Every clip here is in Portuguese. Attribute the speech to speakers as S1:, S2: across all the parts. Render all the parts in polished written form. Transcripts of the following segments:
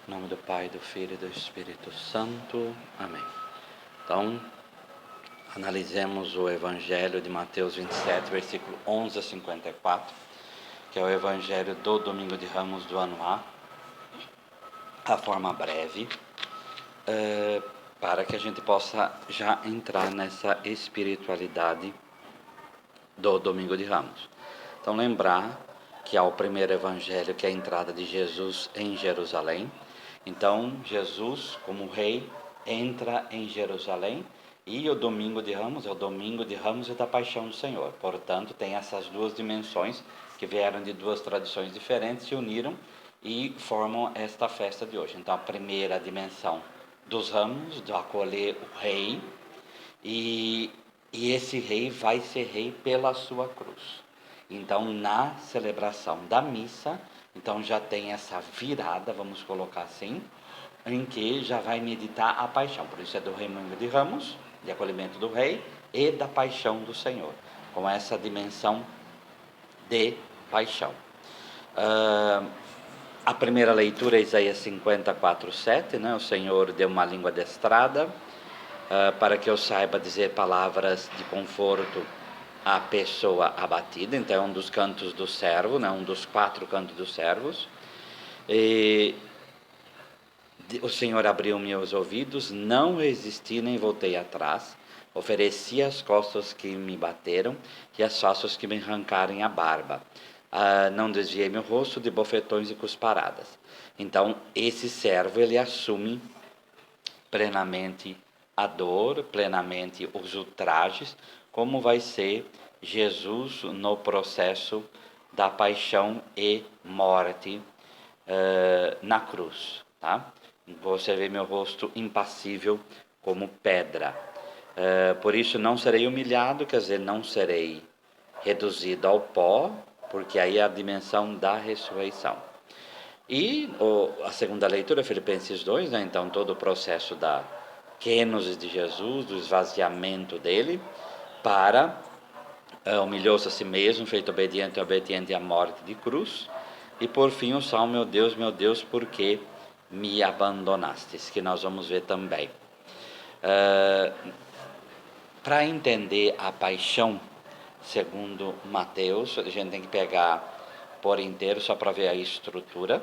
S1: Em nome do Pai, do Filho e do Espírito Santo. Amém. Então, analisemos o Evangelho de Mateus 27, versículo 11 a 54, que é o Evangelho do Domingo de Ramos do ano A, a forma breve, para que a gente possa já entrar nessa espiritualidade do Domingo de Ramos. Então, lembrar que há o primeiro Evangelho, que é a entrada de Jesus em Jerusalém. Então, Jesus, como rei, entra em Jerusalém, e o Domingo de Ramos é o Domingo de Ramos e da Paixão do Senhor. Portanto, tem essas duas dimensões que vieram de duas tradições diferentes, se uniram e formam esta festa de hoje. Então, a primeira dimensão dos ramos, de acolher o rei, e esse rei vai ser rei pela sua cruz. Então, na celebração da missa, então já tem essa virada, vamos colocar assim, em que já vai meditar a paixão. Por isso é do Domingo de Ramos, de acolhimento do rei, e da paixão do Senhor, com essa dimensão de paixão. A primeira leitura é Isaías 54, 7, né? O Senhor deu uma língua adestrada, para que eu saiba dizer palavras de conforto à pessoa abatida. Então é um dos cantos do servo, né? Um dos 4 cantos dos servos. E o Senhor abriu meus ouvidos, não resisti nem voltei atrás, ofereci as costas que me bateram e as faces que me arrancarem a barba. Não desviei meu rosto de bofetões e cusparadas. Então esse servo, ele assume plenamente a dor, plenamente os ultrajes, como vai ser Jesus no processo da paixão e morte na cruz, tá? Você vê meu rosto impassível como pedra. Por isso não serei humilhado, quer dizer, não serei reduzido ao pó, porque aí é a dimensão da ressurreição. E a segunda leitura, Filipenses 2, né? Então todo o processo da kênose de Jesus, do esvaziamento dele, para humilhou-se a si mesmo, feito obediente à morte de cruz. E por fim o salmo, meu Deus, por que me abandonastes? Que nós vamos ver também. Para entender a paixão, segundo Mateus, a gente tem que pegar por inteiro, só para ver a estrutura.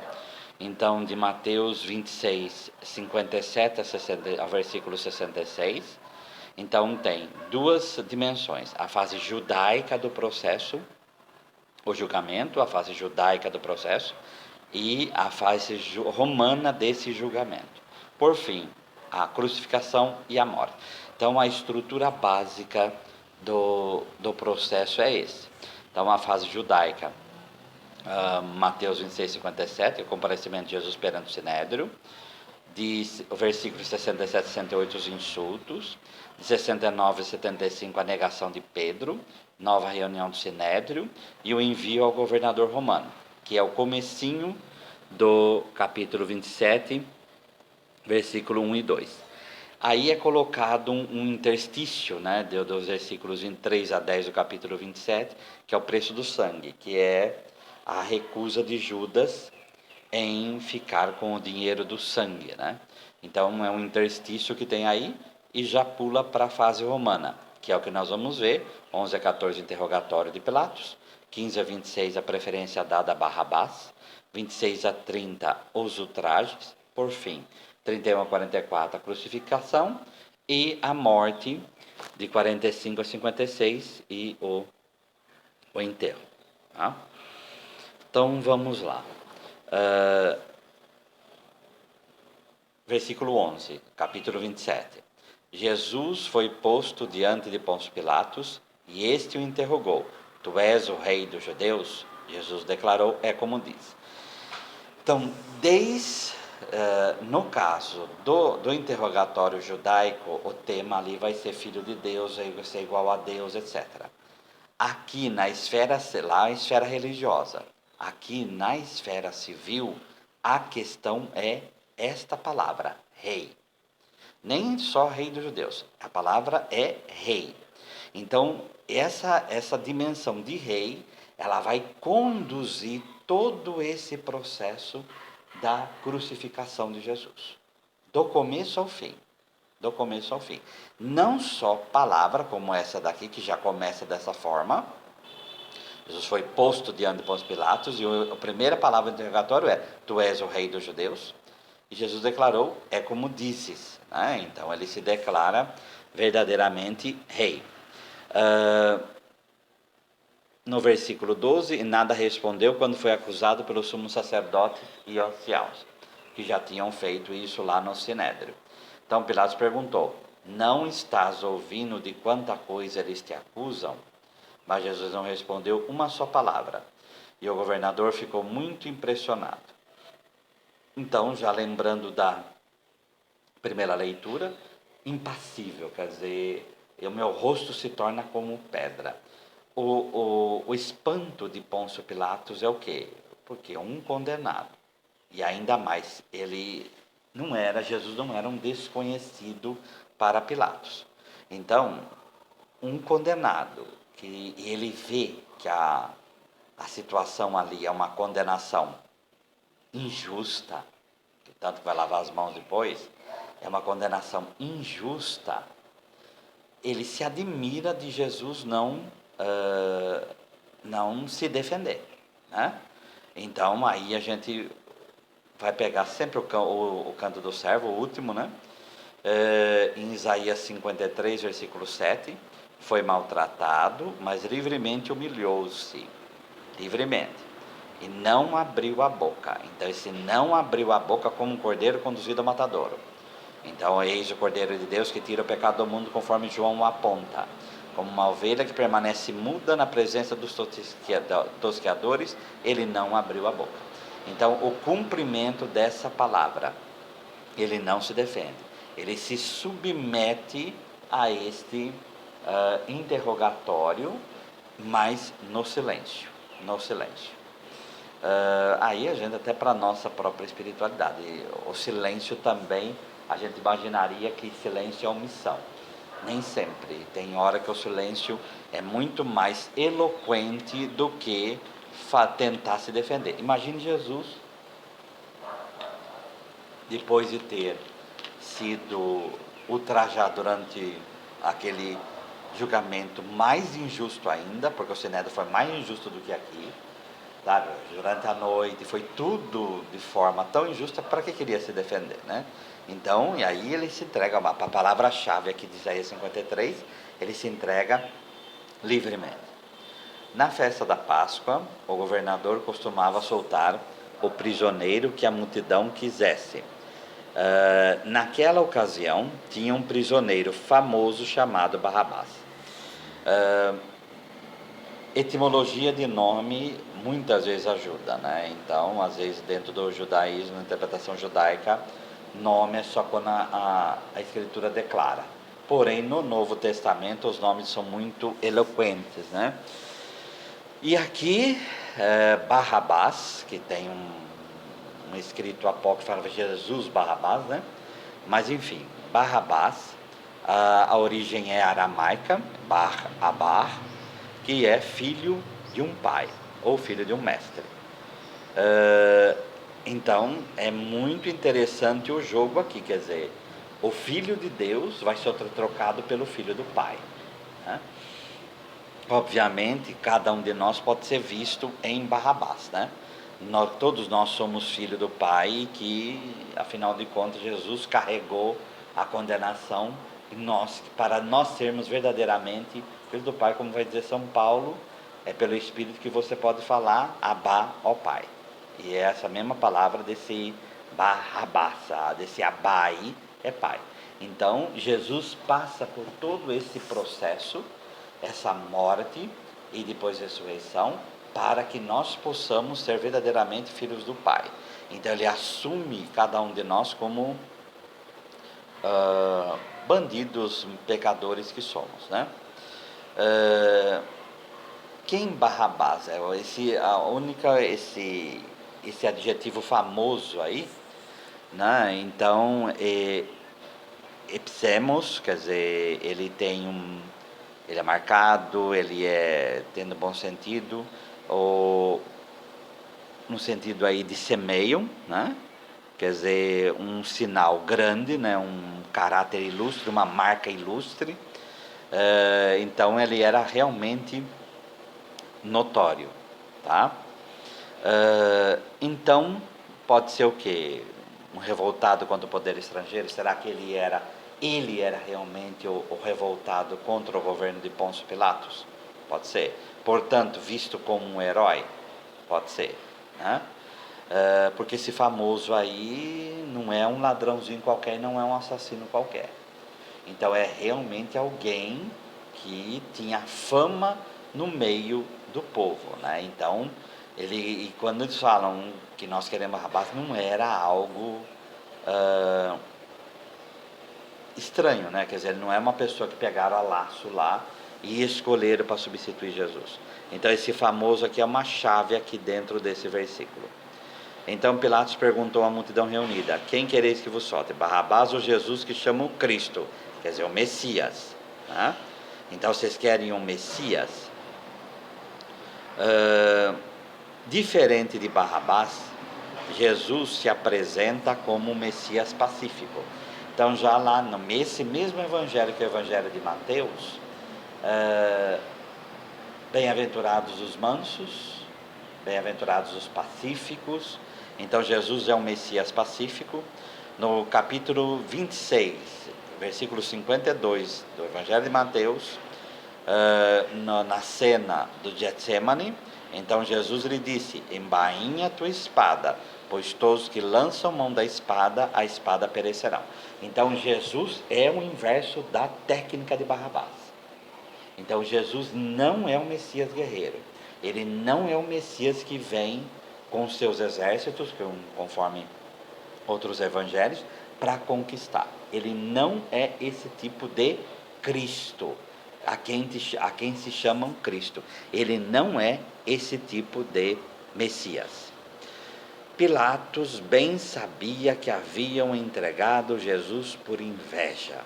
S1: Então, de Mateus 26, 57 a versículo 66. Então, tem duas dimensões: a fase judaica do processo, o julgamento, a fase judaica do processo, e a fase romana desse julgamento. Por fim, a crucificação e a morte. Então, a estrutura básica do processo é esse. Então, a fase judaica, Mateus 26, 57, o comparecimento de Jesus perante o Sinédrio. O versículo 67 e 68, os insultos. De 69 a 75, a negação de Pedro, nova reunião do Sinédrio e o envio ao governador romano, que é o comecinho do capítulo 27, versículo 1 e 2. Aí é colocado um interstício, né, dos versículos 3 a 10 do capítulo 27, que é o preço do sangue, que é a recusa de Judas em ficar com o dinheiro do sangue, né? Então é um interstício que tem aí, e já pula para a fase romana, que é o que nós vamos ver. 11 a 14, interrogatório de Pilatos. 15 a 26, a preferência dada a Barrabás. 26 a 30, os ultrajes. Por fim, 31 a 44, a crucificação e a morte, de 45 a 56, e o enterro, tá? Então vamos lá. Versículo 11, capítulo 27. Jesus foi posto diante de Pôncio Pilatos, e este o interrogou: Tu és o rei dos judeus? Jesus declarou: É como diz. Então, no caso do interrogatório judaico, o tema ali vai ser filho de Deus, vai ser igual a Deus, etc. Aqui na esfera, lá a esfera religiosa, aqui na esfera civil, a questão é esta palavra, rei. Nem só rei dos judeus, a palavra é rei. Então, essa dimensão de rei, ela vai conduzir todo esse processo da crucificação de Jesus, do começo ao fim. Do começo ao fim. Não só palavra como essa daqui, que já começa dessa forma. Jesus foi posto diante de Pôncio Pilatos, e a primeira palavra do interrogatório é: tu és o rei dos judeus? E Jesus declarou: é como dizes. Né? Então ele se declara verdadeiramente rei. No versículo 12, e nada respondeu quando foi acusado pelos sumos sacerdotes e anciãos, que já tinham feito isso lá no Sinédrio. Então Pilatos perguntou: não estás ouvindo de quanta coisa eles te acusam? Mas Jesus não respondeu uma só palavra. E o governador ficou muito impressionado. Então, já lembrando da primeira leitura, impassível, quer dizer, o meu rosto se torna como pedra. O espanto de Pôncio Pilatos é o quê? Porque um condenado, e ainda mais, Jesus não era um desconhecido para Pilatos. Então, um condenado, que ele vê que a situação ali é uma condenação injusta, tanto que vai lavar as mãos depois, é uma condenação injusta, ele se admira de Jesus não se defender. Né? Então, aí a gente vai pegar sempre o canto do servo, o último, né? Em Isaías 53, versículo 7, foi maltratado, mas livremente humilhou-se, livremente, e não abriu a boca. Então, esse não abriu a boca como um cordeiro conduzido ao matadouro. Então, eis o Cordeiro de Deus que tira o pecado do mundo, conforme João aponta. Como uma ovelha que permanece muda na presença dos tosqueadores, ele não abriu a boca. Então, o cumprimento dessa palavra, ele não se defende, ele se submete a este interrogatório, mas no silêncio, no silêncio. Aí a gente, até para a nossa própria espiritualidade, o silêncio também, a gente imaginaria que silêncio é omissão. Nem sempre. Tem hora que o silêncio é muito mais eloquente do que tentar se defender. Imagine Jesus, depois de ter sido ultrajado durante aquele julgamento mais injusto ainda, porque o Sinédrio foi mais injusto do que aqui, sabe? Durante a noite, foi tudo de forma tão injusta, para que queria se defender, né? Então, e aí ele se entrega, a palavra-chave aqui de Isaías 53, ele se entrega livremente. Na festa da Páscoa, o governador costumava soltar o prisioneiro que a multidão quisesse. Naquela ocasião, tinha um prisioneiro famoso chamado Barrabás. Etimologia de nome muitas vezes ajuda, né? Então, às vezes, dentro do judaísmo, na interpretação judaica, nome é só quando a escritura declara. Porém, no Novo Testamento, os nomes são muito eloquentes, né? E aqui, Barrabás, que tem um escrito apócrifo, fala Jesus Barrabás, né? Mas, enfim, Barrabás, a origem é aramaica, Bar-Abar, que é filho de um pai, ou filho de um mestre. Então, é muito interessante o jogo aqui, quer dizer, o filho de Deus vai ser trocado pelo filho do pai. Né? Obviamente, cada um de nós pode ser visto em Barrabás, né? Todos nós somos filhos do pai, que, afinal de contas, Jesus carregou a condenação, para nós sermos verdadeiramente filhos do pai, como vai dizer São Paulo, é pelo Espírito que você pode falar Abá, ó Pai. E é essa mesma palavra desse Barrabás, desse Abá aí, é pai. Então, Jesus passa por todo esse processo, essa morte e depois ressurreição, para que nós possamos ser verdadeiramente filhos do Pai. Então ele assume cada um de nós como bandidos, pecadores que somos, né? Quem Barrabás é esse adjetivo famoso aí, né? Então, epsemos, quer dizer, ele é marcado, ele é tendo bom sentido, no sentido aí de semeiam, né? Quer dizer, um sinal grande, né? Um caráter ilustre, uma marca ilustre. Então ele era realmente notório, tá? Então pode ser o quê? Um revoltado contra o poder estrangeiro? Será que ele era realmente o revoltado contra o governo de Pôncio Pilatos? Pode ser. Portanto, visto como um herói? Pode ser, né? Porque esse famoso aí não é um ladrãozinho qualquer, não é um assassino qualquer. Então é realmente alguém que tinha fama no meio do povo, né? Então, e quando eles falam que nós queremos Barrabás, não era algo estranho, né? Quer dizer, ele não é uma pessoa que pegaram a laço lá e escolheram para substituir Jesus. Então esse famoso aqui é uma chave aqui dentro desse versículo. Então Pilatos perguntou à multidão reunida: quem quereis que vos solte, Barrabás ou Jesus que chamam Cristo? Quer dizer, o Messias, né? Então vocês querem um Messias? Diferente de Barrabás, Jesus se apresenta como um Messias pacífico. Então já lá nesse mesmo evangelho que é o evangelho de Mateus, bem-aventurados os mansos, bem-aventurados os pacíficos. Então Jesus é um Messias pacífico. No capítulo 26, versículo 52 do Evangelho de Mateus, na cena do Getsemane, então Jesus lhe disse: embainha tua espada, pois todos que lançam mão da espada, a espada perecerão. Então Jesus é o inverso da técnica de Barrabás. Então Jesus não é o Messias guerreiro. Ele não é o Messias que vem com seus exércitos, conforme outros evangelhos, para conquistar. Ele não é esse tipo de Cristo, a quem se chamam Cristo. Ele não é esse tipo de Messias. Pilatos bem sabia que haviam entregado Jesus por inveja.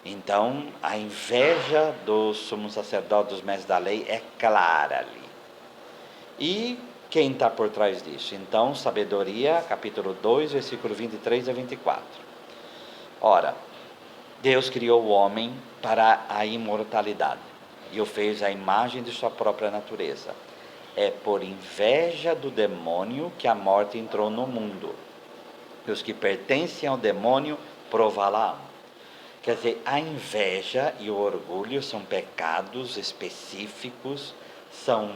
S1: Então, a inveja dos sumos sacerdotes, dos mestres da lei, é clara ali. E quem está por trás disso? Então, Sabedoria, capítulo 2, versículo 23 a 24. Ora, Deus criou o homem para a imortalidade e o fez à imagem de sua própria natureza. É por inveja do demônio que a morte entrou no mundo. E os que pertencem ao demônio prová-la-ão. Quer dizer, a inveja e o orgulho são pecados específicos, são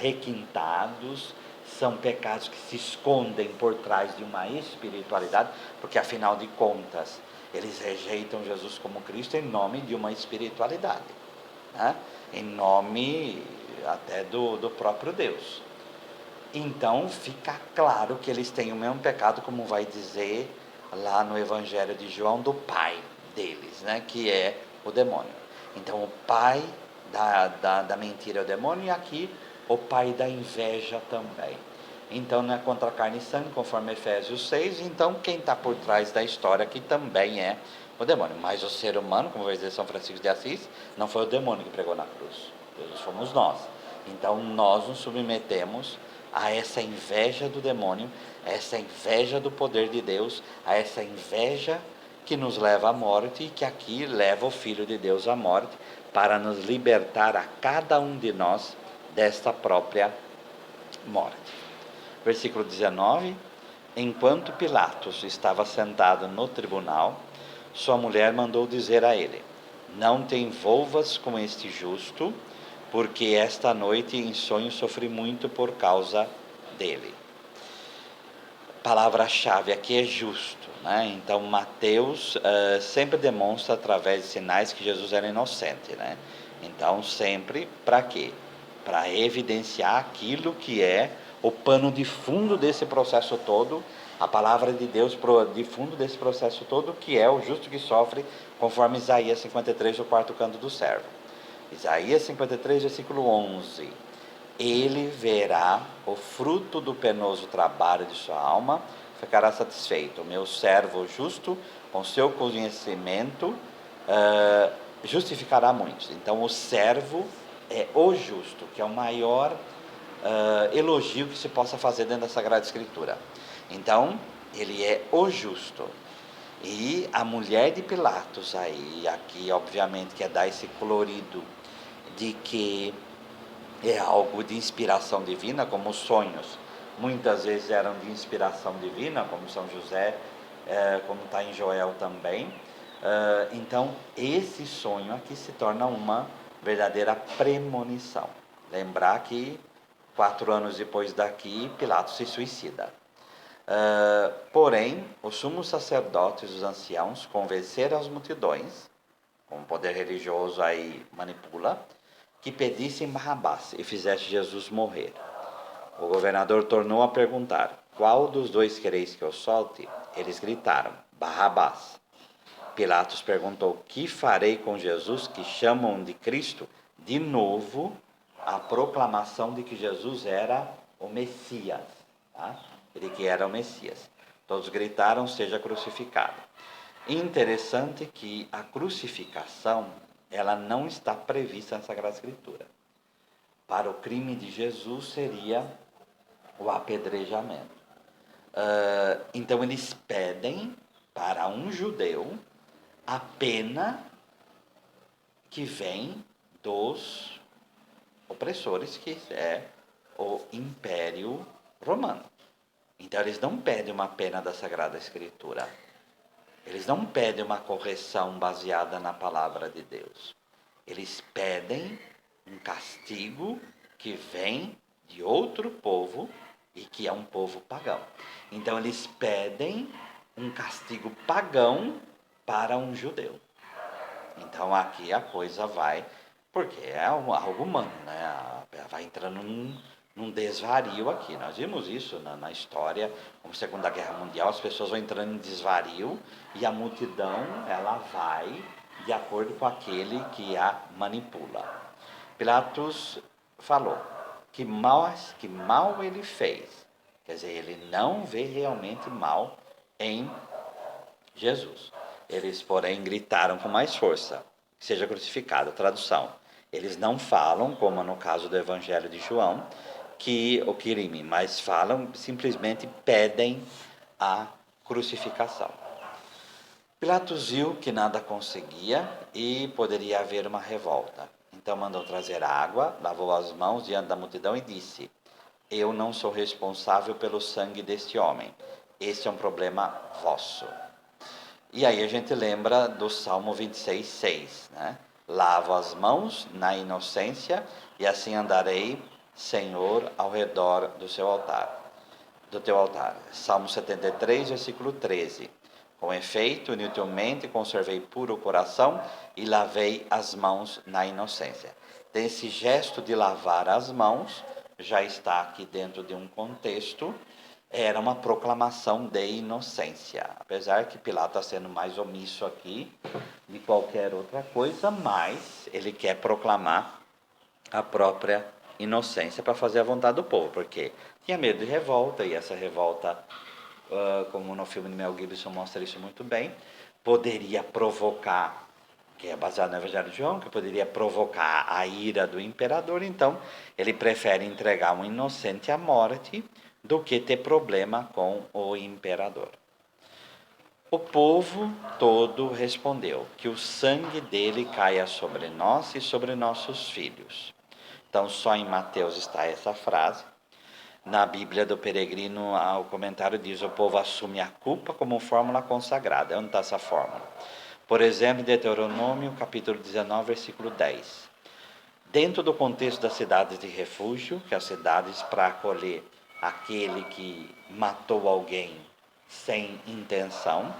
S1: requintados, são pecados que se escondem por trás de uma espiritualidade, porque afinal de contas, eles rejeitam Jesus como Cristo em nome de uma espiritualidade, né? Em nome até do próprio Deus. Então fica claro que eles têm o mesmo pecado, como vai dizer lá no Evangelho de João, do pai deles, né? Que é o demônio. Então o pai da mentira é o demônio, e aqui o pai da inveja também. Então não é contra carne e sangue, conforme Efésios 6. Então quem está por trás da história aqui também é o demônio. Mas o ser humano, como vai dizer São Francisco de Assis, não foi o demônio que pregou na cruz. Jesus fomos nós. Então nós nos submetemos a essa inveja do demônio, a essa inveja do poder de Deus, a essa inveja que nos leva à morte e que aqui leva o Filho de Deus à morte para nos libertar a cada um de nós desta própria morte. Versículo 19: enquanto Pilatos estava sentado no tribunal, sua mulher mandou dizer a ele: não te envolvas com este justo, porque esta noite em sonho sofri muito por causa dele. Palavra-chave aqui é justo, né? Então Mateus sempre demonstra através de sinais que Jesus era inocente, né? Então sempre para quê? Para evidenciar aquilo que é o pano de fundo desse processo todo, a palavra de Deus de fundo desse processo todo, que é o justo que sofre, conforme Isaías 53, o quarto canto do servo. Isaías 53, versículo 11. Ele verá o fruto do penoso trabalho de sua alma, ficará satisfeito. O meu servo justo, com seu conhecimento, justificará muitos. Então, o servo é o justo, que é o maior elogio que se possa fazer dentro da Sagrada Escritura. Então, ele é o justo. E a mulher de Pilatos, aí, aqui, obviamente, quer dar esse colorido de que é algo de inspiração divina, como os sonhos muitas vezes eram de inspiração divina, como São José, como está em Joel também. Então, esse sonho aqui se torna uma verdadeira premonição. Lembrar que 4 anos depois daqui, Pilatos se suicida. Porém, os sumos sacerdotes e os anciãos convenceram as multidões, com o poder religioso aí manipula, que pedissem Barrabás e fizesse Jesus morrer. O governador tornou a perguntar: qual dos dois quereis que eu solte? Eles gritaram: Barrabás. Pilatos perguntou: que farei com Jesus que chamam de Cristo? De novo, a proclamação de que Jesus era o Messias, tá? Ele que era o Messias. Todos gritaram: seja crucificado. Interessante que a crucificação, ela não está prevista na Sagrada Escritura. Para o crime de Jesus seria o apedrejamento. Então eles pedem para um judeu a pena que vem dos opressores, que é o Império Romano. Então eles não pedem uma pena da Sagrada Escritura. Eles não pedem uma correção baseada na palavra de Deus. Eles pedem um castigo que vem de outro povo e que é um povo pagão. Então eles pedem um castigo pagão para um judeu. Então aqui a coisa vai, porque é algo humano, né? Vai entrando num desvario aqui. Nós vimos isso na história, como Segunda Guerra Mundial, as pessoas vão entrando em desvario e a multidão, ela vai de acordo com aquele que a manipula. Pilatos falou que mal ele fez. Quer dizer, ele não vê realmente mal em Jesus. Eles, porém, gritaram com mais força: seja crucificado. Tradução: eles não falam, como no caso do Evangelho de João, que o crime, mas falam, simplesmente pedem a crucificação. Pilatos viu que nada conseguia e poderia haver uma revolta. Então mandou trazer água, lavou as mãos diante da multidão e disse: eu não sou responsável pelo sangue deste homem. Este é um problema vosso. E aí a gente lembra do Salmo 26:6, né? Lavo as mãos na inocência e assim andarei, Senhor, ao redor do seu altar, do teu altar. Salmo 73, versículo 13. Com efeito, inutilmente conservei puro o coração e lavei as mãos na inocência. Então, esse gesto de lavar as mãos já está aqui dentro de um contexto. Era uma proclamação de inocência. Apesar que Pilatos está sendo mais omisso aqui de qualquer outra coisa, mas ele quer proclamar a própria inocência para fazer a vontade do povo, porque tinha medo de revolta, e essa revolta, como no filme de Mel Gibson mostra isso muito bem, poderia provocar, que é baseado no Evangelho de João, que poderia provocar a ira do imperador. Então ele prefere entregar um inocente à morte do que ter problema com o imperador. O povo todo respondeu: que o sangue dele caia sobre nós e sobre nossos filhos. Então, só em Mateus está essa frase. Na Bíblia do Peregrino, o comentário diz: o povo assume a culpa como fórmula consagrada. Onde está essa fórmula? Por exemplo, em Deuteronômio, capítulo 19, versículo 10. Dentro do contexto das cidades de refúgio, que é as cidades para acolher aquele que matou alguém sem intenção,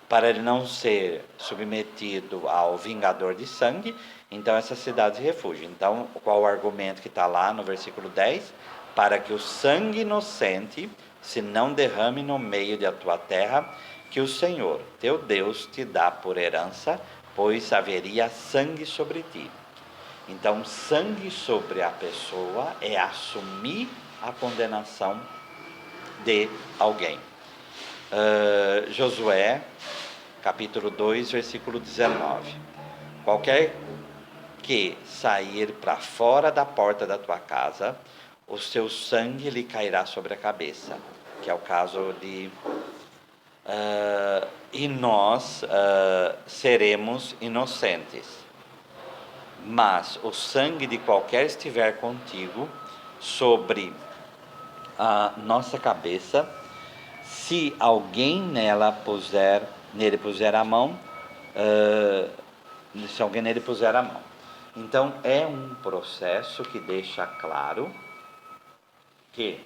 S1: para ele não ser submetido ao vingador de sangue, então essas cidades de refúgio. Então, qual o argumento que está lá no versículo 10? Para que o sangue inocente se não derrame no meio da tua terra, que o Senhor, teu Deus, te dá por herança, pois haveria sangue sobre ti. Então, sangue sobre a pessoa é assumir a condenação de alguém. Josué, capítulo 2, versículo 19. Qualquer que sair para fora da porta da tua casa, o seu sangue lhe cairá sobre a cabeça, que é o caso de... e nós seremos inocentes. Mas o sangue de qualquer estiver contigo sobre a nossa cabeça, se alguém nele puser a mão, se alguém nele puser a mão. Então é um processo que deixa claro que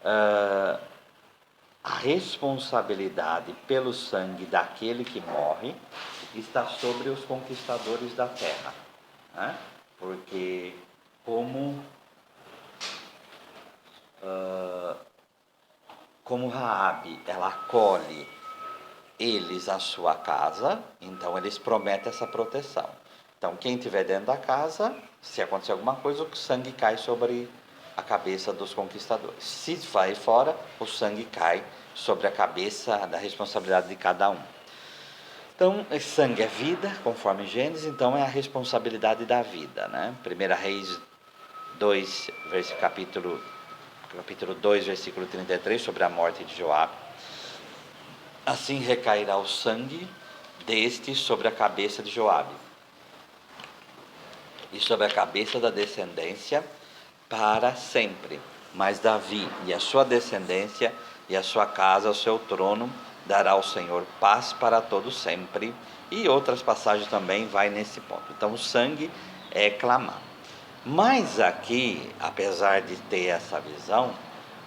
S1: a responsabilidade pelo sangue daquele que morre está sobre os conquistadores da terra, né? Porque como Raabe, ela acolhe eles à sua casa, então eles prometem essa proteção. Então quem estiver dentro da casa, se acontecer alguma coisa, o sangue cai sobre a cabeça dos conquistadores. Se vai fora, o sangue cai sobre a cabeça da responsabilidade de cada um. Então, esse sangue é vida, conforme Gênesis, então é a responsabilidade da vida, né? 1 Reis 2, capítulo 2, versículo 33, sobre a morte de Joabe. Assim recairá o sangue deste sobre a cabeça de Joabe e sobre a cabeça da descendência para sempre. Mas Davi e a sua descendência e a sua casa, o seu trono, dará ao Senhor paz para todo sempre. E outras passagens também vai nesse ponto. Então o sangue é clamar. Mas aqui, apesar de ter essa visão,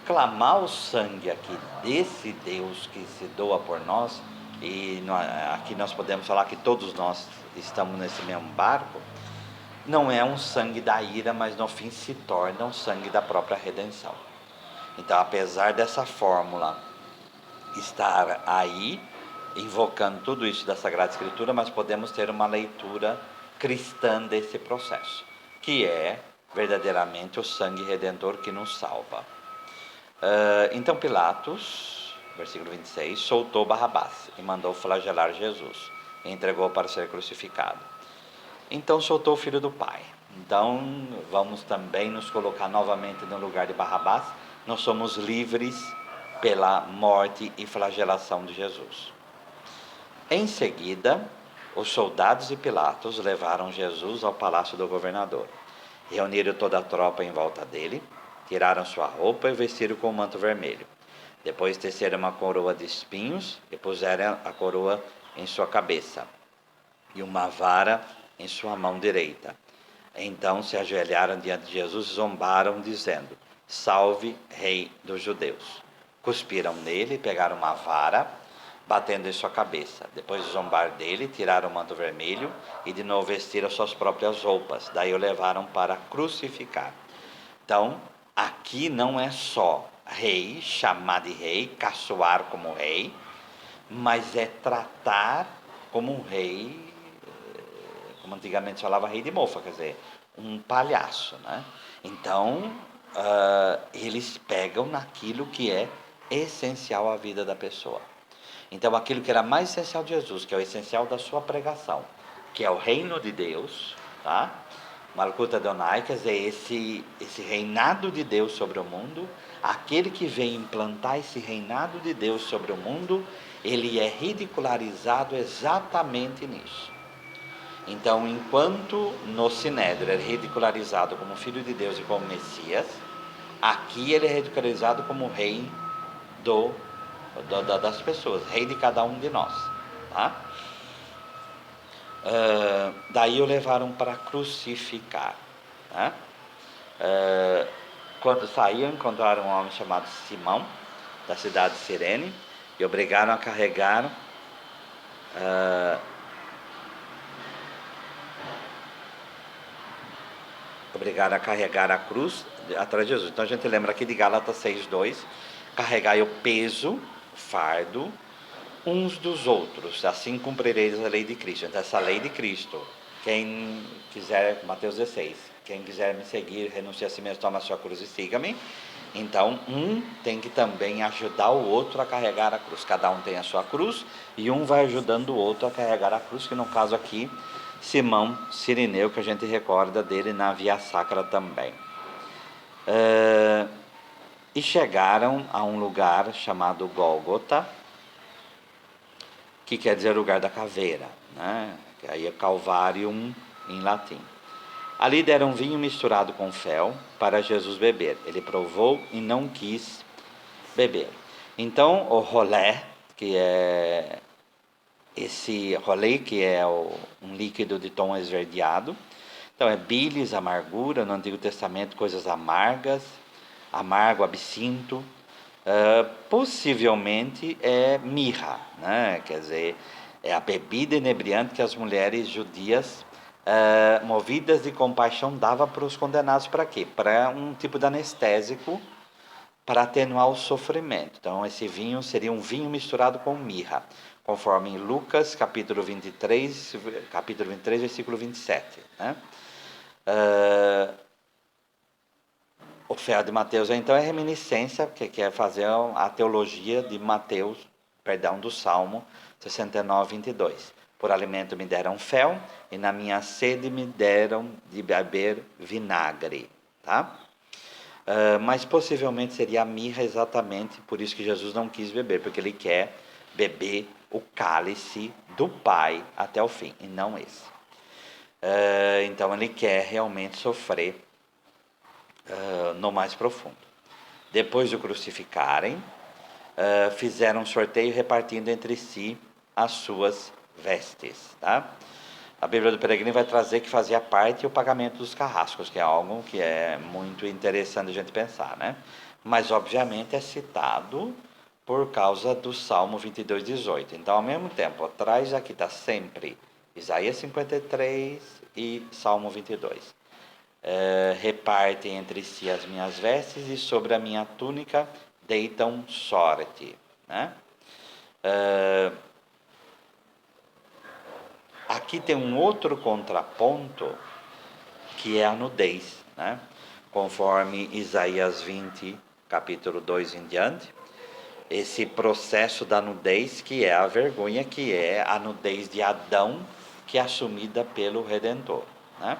S1: clamar o sangue aqui desse Deus que se doa por nós, e aqui nós podemos falar que todos nós estamos nesse mesmo barco, não é um sangue da ira, mas no fim se torna um sangue da própria redenção. Então, apesar dessa fórmula estar aí, invocando tudo isso da Sagrada Escritura, mas podemos ter uma leitura cristã desse processo, que é verdadeiramente o sangue redentor que nos salva. Então Pilatos, versículo 26, soltou Barrabás e mandou flagelar Jesus, e entregou para ser crucificado. Então soltou o filho do pai. Então vamos também nos colocar novamente no lugar de Barrabás. Nós somos livres pela morte e flagelação de Jesus. Em seguida, os soldados de Pilatos levaram Jesus ao palácio do governador. Reuniram toda a tropa em volta dele, tiraram sua roupa e vestiram com o manto vermelho. Depois teceram uma coroa de espinhos e puseram a coroa em sua cabeça e uma vara em sua mão direita. Então se ajoelharam diante de Jesus e zombaram, dizendo: Salve, Rei dos Judeus. Cuspiram nele e pegaram uma vara, batendo em sua cabeça. Depois de zombar dele, tiraram o manto vermelho e de novo vestiram suas próprias roupas. Daí o levaram para crucificar. Então, aqui não é só rei, chamar de rei, caçoar como rei, mas é tratar como um rei, como antigamente se falava, rei de mofa, quer dizer, um palhaço, né? Então, eles pegam naquilo que é essencial à vida da pessoa. Então, aquilo que era mais essencial de Jesus, que é o essencial da sua pregação, que é o reino de Deus, tá? Malkuta Adonai, quer dizer, esse reinado de Deus sobre o mundo, aquele que vem implantar esse reinado de Deus sobre o mundo, ele é ridicularizado exatamente nisso. Então, enquanto no Sinédrio ele é ridicularizado como Filho de Deus e como Messias, aqui ele é ridicularizado como rei das pessoas, rei de cada um de nós, tá? Daí o levaram para crucificar, né? Quando saíam, encontraram um homem chamado Simão, da cidade de Cirene, e obrigaram a carregar a cruz atrás de Jesus. Então a gente lembra aqui de Gálatas 6:2, carregai o peso, o fardo, uns dos outros, assim cumprireis a lei de Cristo. Então essa lei de Cristo, quem quiser, Mateus 16, quem quiser me seguir, renuncie a si mesmo, toma a sua cruz e siga-me. Então um tem que também ajudar o outro a carregar a cruz. Cada um tem a sua cruz e um vai ajudando o outro a carregar a cruz, que no caso aqui, Simão Cirineu, que a gente recorda dele na Via Sacra também. E chegaram a um lugar chamado Gólgota, que quer dizer lugar da caveira, né? Que aí é Calvarium em latim. Ali deram vinho misturado com fel para Jesus beber. Ele provou e não quis beber. Então, o rolé, que é esse rolê que é um líquido de tom esverdeado. Então, é bilis, amargura, no Antigo Testamento, coisas amargas, amargo, absinto. Possivelmente é mirra, né? Quer dizer, é a bebida inebriante que as mulheres judias, movidas de compaixão, davam para os condenados. Para quê? Para um tipo de anestésico, para atenuar o sofrimento. Então, esse vinho seria um vinho misturado com mirra, conforme em Lucas, capítulo 23, versículo 27. Né? O fel de Mateus, então, é reminiscência, que quer fazer a teologia de Mateus, do Salmo 69, 22. Por alimento me deram fel, e na minha sede me deram de beber vinagre. Tá? Mas possivelmente seria a mirra exatamente por isso que Jesus não quis beber, porque ele quer beber o cálice do Pai até o fim, e não esse. Então ele quer realmente sofrer no mais profundo. Depois de o crucificarem, fizeram um sorteio repartindo entre si as suas vestes. Tá? A Bíblia do Peregrino vai trazer que fazia parte o pagamento dos carrascos, que é algo que é muito interessante a gente pensar, né? Mas, obviamente, é citado por causa do Salmo 22, 18. Então, ao mesmo tempo, atrás aqui está sempre Isaías 53 e Salmo 22. Repartem entre si as minhas vestes e sobre a minha túnica deitam sorte, né? Aqui tem um outro contraponto, que é a nudez, né? Conforme Isaías 20, capítulo 2 em diante, esse processo da nudez, que é a vergonha, que é a nudez de Adão, que é assumida pelo Redentor, né?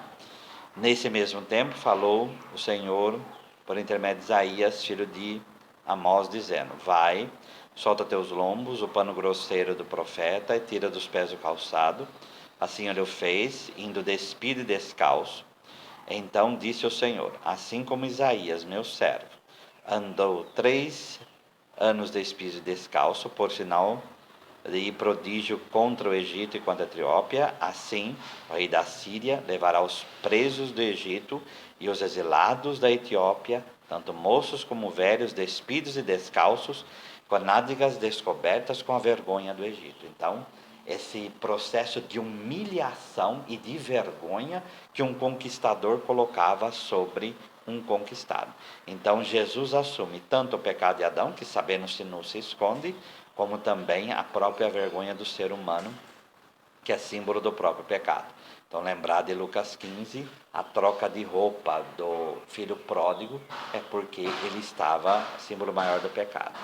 S1: Nesse mesmo tempo, falou o Senhor, por intermédio de Isaías, filho de Amós, dizendo: vai, solta teus lombos, o pano grosseiro do profeta, e tira dos pés o calçado. Assim ele o fez, indo despido e descalço. Então disse o Senhor: assim como Isaías, meu servo, andou 3 anos despido e descalço, por sinal de prodígio contra o Egito e contra a Etiópia, assim o rei da Síria levará os presos do Egito e os exilados da Etiópia, tanto moços como velhos, despidos e descalços, com nádegas descobertas, com a vergonha do Egito. Então, esse processo de humilhação e de vergonha que um conquistador colocava sobre um conquistado. Então, Jesus assume tanto o pecado de Adão, que sabendo-se não se esconde, como também a própria vergonha do ser humano, que é símbolo do próprio pecado. Então, lembrar de Lucas 15, a troca de roupa do filho pródigo é porque ele estava símbolo maior do pecado.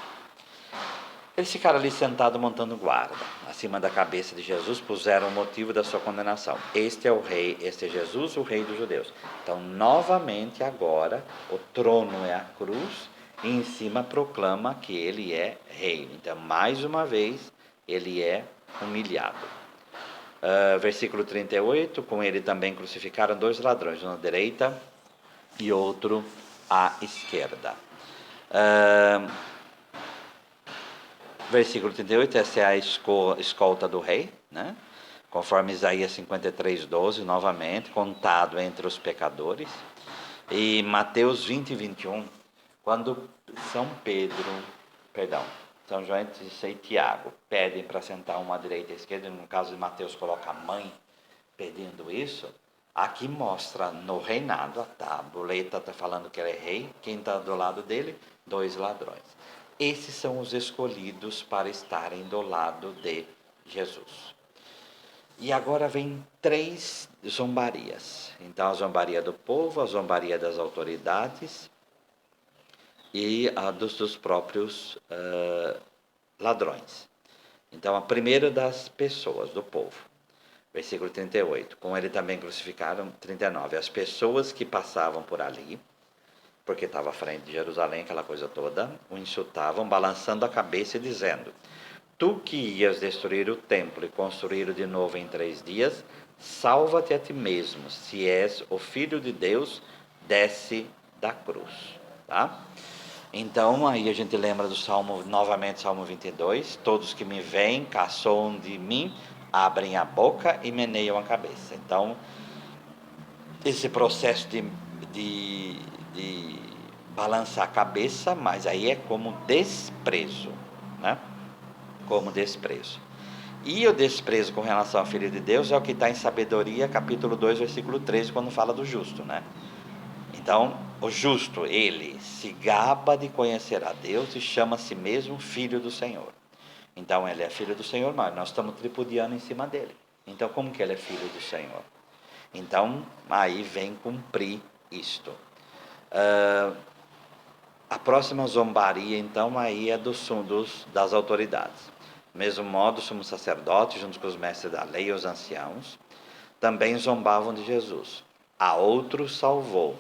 S1: Eles ficaram ali sentados montando guarda. Acima da cabeça de Jesus puseram o motivo da sua condenação. Este é o rei, este é Jesus, o rei dos judeus. Então, novamente agora, o trono é a cruz e em cima proclama que ele é rei. Então, mais uma vez, ele é humilhado. Versículo 38, com ele também crucificaram 2 ladrões, um à direita e outro à esquerda. Versículo 38, essa é a escolta do rei, né? Conforme Isaías 53, 12, novamente, contado entre os pecadores. E Mateus 20, 21, quando São João e Tiago pedem para sentar uma à direita e à esquerda, no caso de Mateus coloca a mãe pedindo isso, aqui mostra no reinado, a tabuleta está falando que ele é rei, quem está do lado dele? 2 ladrões. Esses são os escolhidos para estarem do lado de Jesus. E agora vem 3 zombarias. Então, a zombaria do povo, a zombaria das autoridades e a dos próprios ladrões. Então, a primeira das pessoas, do povo. Versículo 38. Com ele também crucificaram, 39, as pessoas que passavam por ali. porque estava à frente de Jerusalém, aquela coisa toda, o insultavam, balançando a cabeça e dizendo: Tu que ias destruir o templo e construí-lo de novo em 3 dias, salva-te a ti mesmo, se és o Filho de Deus, desce da cruz. Tá? Então, aí a gente lembra do Salmo, novamente, Salmo 22, todos que me veem, caçoam de mim, abrem a boca e meneiam a cabeça. Então, esse processo de balançar a cabeça, mas aí é como desprezo, né? Como desprezo. E o desprezo com relação ao Filho de Deus é o que está em Sabedoria, capítulo 2, versículo 13, quando fala do justo, né? Então, o justo, ele se gaba de conhecer a Deus e chama a si mesmo filho do Senhor. Então, ele é filho do Senhor, mas nós estamos tripudiando em cima dele. Então, como que ele é filho do Senhor? Então, aí vem cumprir isto. A próxima zombaria, então, aí é das autoridades. Do mesmo modo, os sumos sacerdotes, junto com os mestres da lei e os anciãos, também zombavam de Jesus. A outros salvou,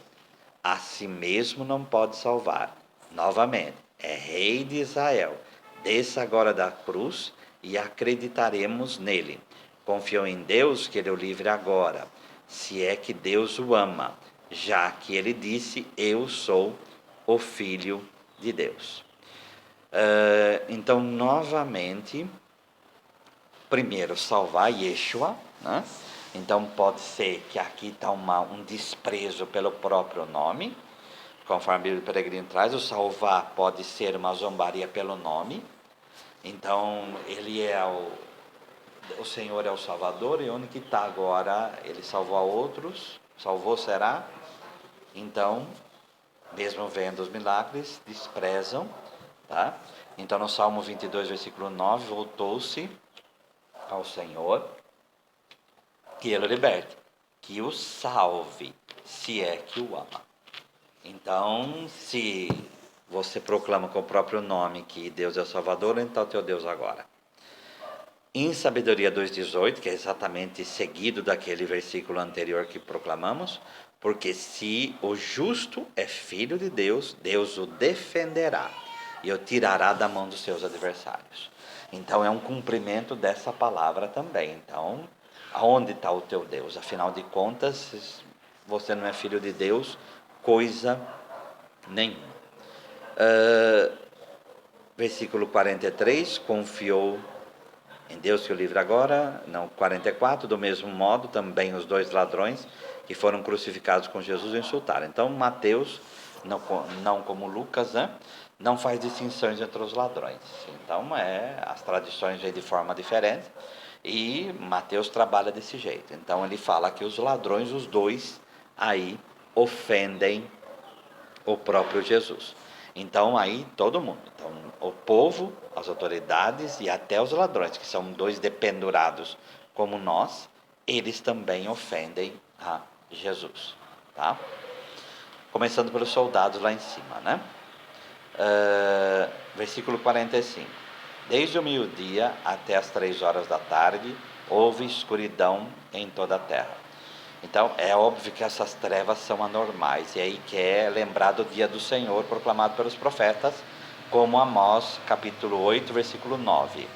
S1: a si mesmo não pode salvar. Novamente, é rei de Israel. Desça agora da cruz e acreditaremos nele. Confiou em Deus que ele o livre agora, se é que Deus o ama, já que ele disse: Eu sou o Filho de Deus. Então, novamente, primeiro salvar Yeshua, né? Então pode ser que aqui está um desprezo pelo próprio nome, conforme a Bíblia do Peregrino traz. O salvar pode ser uma zombaria pelo nome. Então ele é o Senhor é o Salvador, e onde que está agora? Ele salvou a outros, salvou, será? Então, mesmo vendo os milagres, desprezam, tá? Então no Salmo 22, versículo 9, voltou-se ao Senhor, que ele o liberte, que o salve, se é que o ama. Então, se você proclama com o próprio nome que Deus é o Salvador, então é o teu Deus agora. Em Sabedoria 2,18, que é exatamente seguido daquele versículo anterior que proclamamos, porque se o justo é filho de Deus, Deus o defenderá e o tirará da mão dos seus adversários. Então é um cumprimento dessa palavra também. Então, aonde está o teu Deus? Afinal de contas, você não é filho de Deus, coisa nenhuma. Versículo 43, confiou em Deus que o livre agora. Não, 44, do mesmo modo, também os 2 ladrões que foram crucificados com Jesus o insultaram. Então, Mateus, não como Lucas, né, não faz distinções entre os ladrões. Então, as tradições vêm de forma diferente e Mateus trabalha desse jeito. Então, ele fala que os ladrões, os 2, aí ofendem o próprio Jesus. Então, aí todo mundo, então, o povo, as autoridades e até os ladrões, que são 2 dependurados como nós, eles também ofendem a Jesus, tá? Começando pelos soldados lá em cima, né? Versículo 45. Desde o meio-dia até as 3 horas da tarde, houve escuridão em toda a terra. Então, é óbvio que essas trevas são anormais, e aí que é lembrado o dia do Senhor proclamado pelos profetas, como Amós, capítulo 8, versículo 9.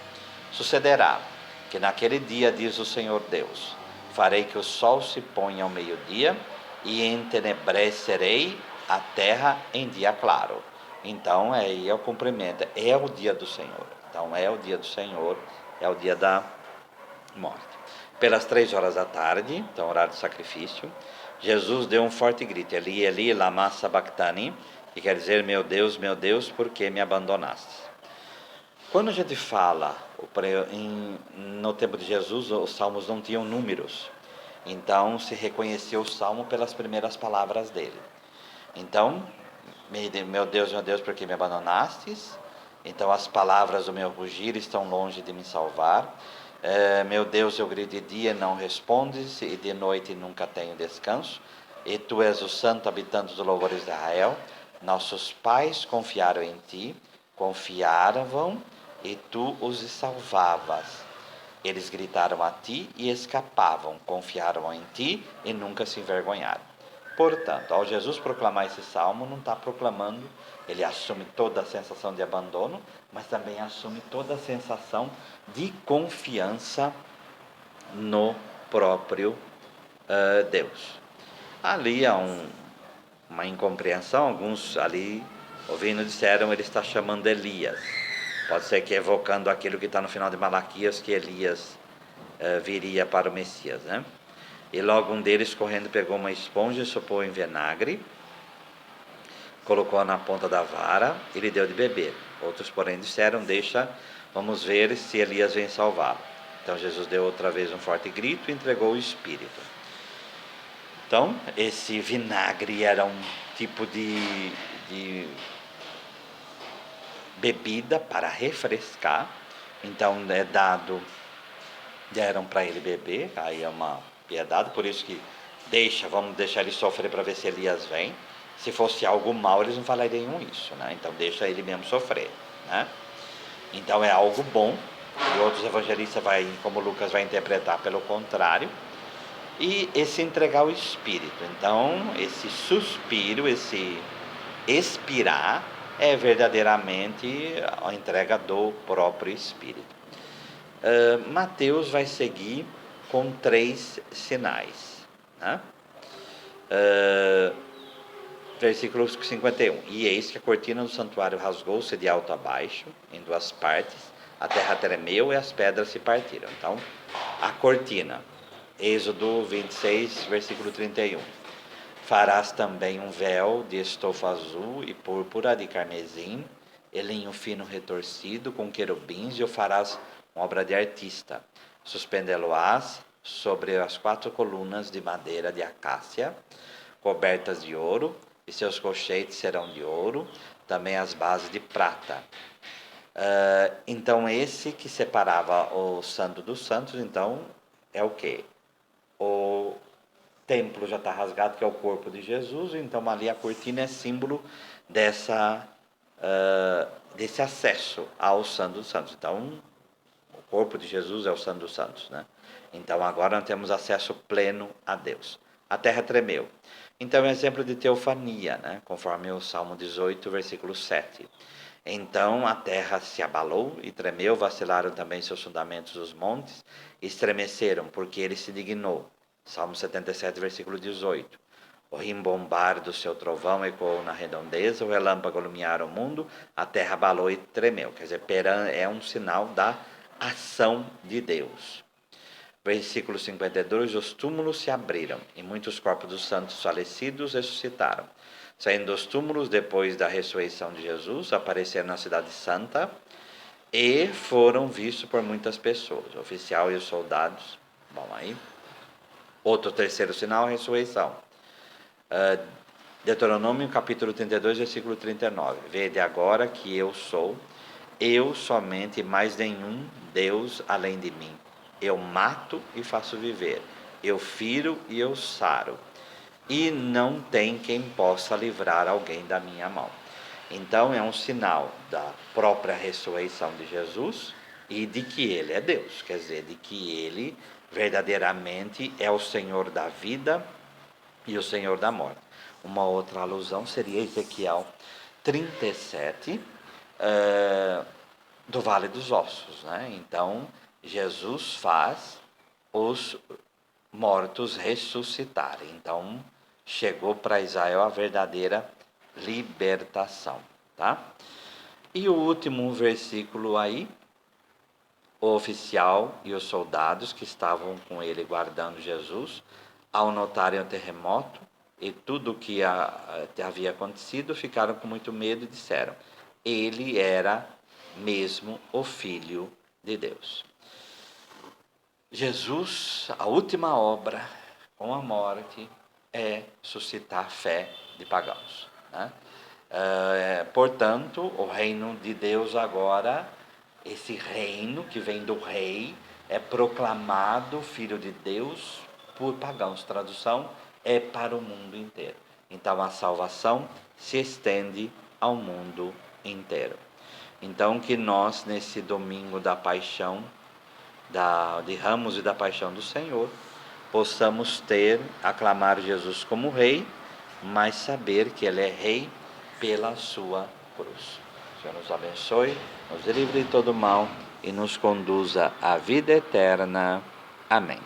S1: Sucederá que naquele dia, diz o Senhor Deus, farei que o sol se ponha ao meio-dia e entenebrecerei a terra em dia claro. Então, aí é o cumprimento, é o dia do Senhor. Então, é o dia do Senhor, é o dia da morte. Pelas 3 horas da tarde, então horário de sacrifício, Jesus deu um forte grito: Eli, Eli, lama sabachthani, que quer dizer: meu Deus, por que me abandonaste? Quando a gente fala, no tempo de Jesus, os salmos não tinham números, então se reconheceu o salmo pelas primeiras palavras dele. Então, meu Deus, por que me abandonastes? Então as palavras do meu rugir estão longe de me salvar. Meu Deus, eu grito de dia, não respondes, e de noite nunca tenho descanso. E tu és o santo habitante dos louvores de Israel. Nossos pais confiaram em ti, confiavam, e tu os salvavas. Eles gritaram a ti e escapavam, confiaram em ti e nunca se envergonharam. Portanto, ao Jesus proclamar esse salmo, não está proclamando, ele assume toda a sensação de abandono, mas também assume toda a sensação de confiança no próprio Deus. Ali há uma incompreensão, alguns ali ouvindo disseram ele está chamando Elias. Pode ser que evocando aquilo que está no final de Malaquias, que Elias viria para o Messias, né? E logo um deles, correndo, pegou uma esponja, sopou em vinagre, colocou na ponta da vara e lhe deu de beber. Outros, porém, disseram, vamos ver se Elias vem salvá-lo. Então Jesus deu outra vez um forte grito e entregou o Espírito. Então, esse vinagre era um tipo de bebida para refrescar. Então, deram para ele beber, aí é uma piedade, por isso que vamos deixar ele sofrer para ver se Elias vem. Se fosse algo mal, eles não falariam isso, né? Então deixa ele mesmo sofrer, né? Então é algo bom, e outros evangelistas como Lucas vai interpretar pelo contrário, e esse entregar o Espírito. Então esse suspiro, esse expirar é verdadeiramente a entrega do próprio Espírito. Mateus vai seguir com 3 sinais, né? Versículo 51. E eis que a cortina do santuário rasgou-se de alto a baixo, em 2 partes, a terra tremeu e as pedras se partiram. Então, a cortina, Êxodo 26, versículo 31. Farás também um véu de estofa azul e púrpura de carmesim, e linho fino retorcido, com querubins, e o farás uma obra de artista. Suspendê-lo-ás sobre as 4 colunas de madeira de acácia, cobertas de ouro, e seus colchetes serão de ouro, também as bases de prata. Então, esse que separava o Santo dos Santos, então, é o quê? O templo já está rasgado, que é o corpo de Jesus, então ali a cortina é símbolo desse acesso ao Santo dos Santos. Então, o corpo de Jesus é o Santo dos Santos, né? Então, agora nós temos acesso pleno a Deus. A terra tremeu. Então, é um exemplo de teofania, né? Conforme o Salmo 18, versículo 7. Então a terra se abalou e tremeu, vacilaram também seus fundamentos os montes, estremeceram, porque ele se dignou. Salmo 77, versículo 18. O rimbombar do seu trovão ecoou na redondeza, o relâmpago iluminou o mundo, a terra abalou e tremeu. Quer dizer, é um sinal da ação de Deus. Versículo 52, os túmulos se abriram, e muitos corpos dos santos falecidos ressuscitaram. Saindo dos túmulos depois da ressurreição de Jesus, apareceram na cidade santa e foram vistos por muitas pessoas, o oficial e os soldados. Bom, aí, outro terceiro sinal, a ressurreição. Deuteronômio capítulo 32, versículo 39. Vede agora que eu sou, eu somente, mais nenhum Deus além de mim. Eu mato e faço viver, eu firo e eu saro, e não tem quem possa livrar alguém da minha mão. Então é um sinal da própria ressurreição de Jesus e de que ele é Deus, quer dizer, de que ele verdadeiramente é o Senhor da vida e o Senhor da morte. Uma outra alusão seria Ezequiel 37, do Vale dos Ossos, né? Então Jesus faz os mortos ressuscitarem. Então chegou para Israel a verdadeira libertação, tá? E o último versículo aí, o oficial e os soldados que estavam com ele guardando Jesus, ao notarem o terremoto e tudo o que havia acontecido, ficaram com muito medo e disseram: ele era mesmo o Filho de Deus. Jesus, a última obra com a morte é suscitar fé de pagãos, né? Portanto, o reino de Deus agora, esse reino que vem do rei, é proclamado Filho de Deus por pagãos. Tradução é para o mundo inteiro. Então a salvação se estende ao mundo inteiro. Então que nós, nesse domingo da paixão, de Ramos e da paixão do Senhor, possamos aclamar Jesus como Rei mas saber que Ele é Rei pela sua cruz. O Senhor nos abençoe, nos livre de todo mal e nos conduza à vida eterna. Amém.